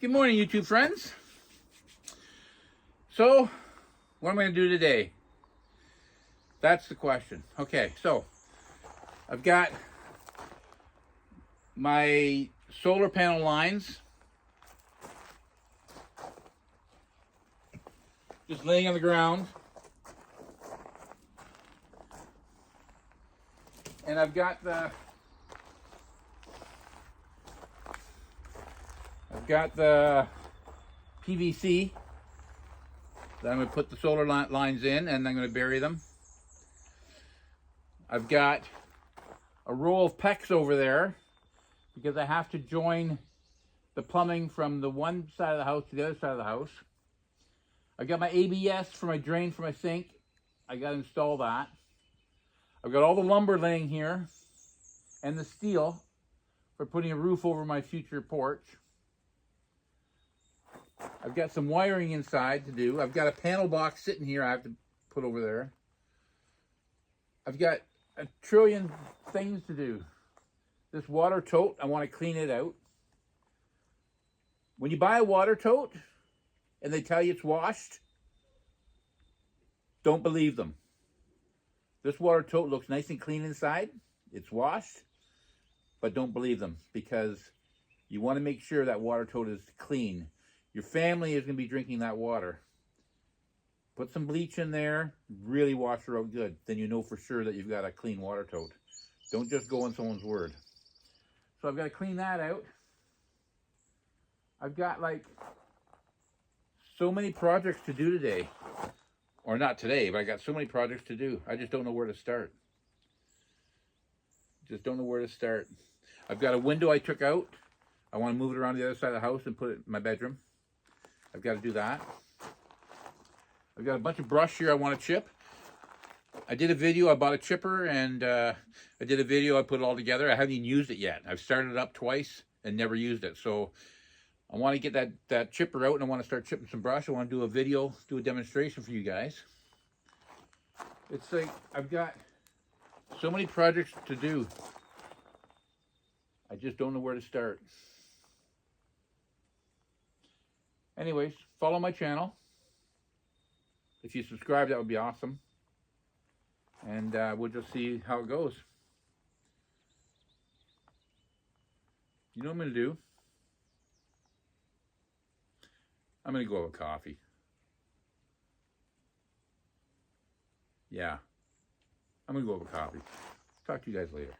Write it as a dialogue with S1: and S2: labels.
S1: Good morning, YouTube friends. So, what am I going to do today? That's the question. Okay, so I've got my solar panel lines just laying on the ground. And I've got the PVC that I'm going to put the solar lines in, and I'm going to bury them. I've got a row of PEX over there because I have to join the plumbing from the one side of the house to the other side of the house. I've got my ABS for my drain for my sink. I got to install that. I've got all the lumber laying here and the steel for putting a roof over my future porch. I've got some wiring inside to do. I've got a panel box sitting here I have to put over there. I've got a trillion things to do. This water tote, I want to clean it out. When you buy a water tote and they tell you it's washed, don't believe them. This water tote looks nice and clean inside. It's washed, but don't believe them because you want to make sure that water tote is clean. Your family is going to be drinking that water. Put some bleach in there, really wash her out good. Then you know for sure that you've got a clean water tote. Don't just go on someone's word. So I've got to clean that out. I've got like so many projects to do today. Or not today, but I got so many projects to do. I just don't know where to start. Just don't know where to start. I've got a window I took out. I want to move it around the other side of the house and put it in my bedroom. I've got to do that. I've got a bunch of brush here I want to chip. I did a video, I bought a chipper, and I did a video, I put it all together. I haven't even used it yet. I've started it up twice and never used it. So I want to get that chipper out and I want to start chipping some brush. I want to do a video, do a demonstration for you guys. It's like I've got so many projects to do. I just don't know where to start. Anyways, follow my channel. If you subscribe, that would be awesome. And we'll just see how it goes. You know what I'm going to do? I'm going to go have a coffee. Yeah. I'm going to go have a coffee. Talk to you guys later.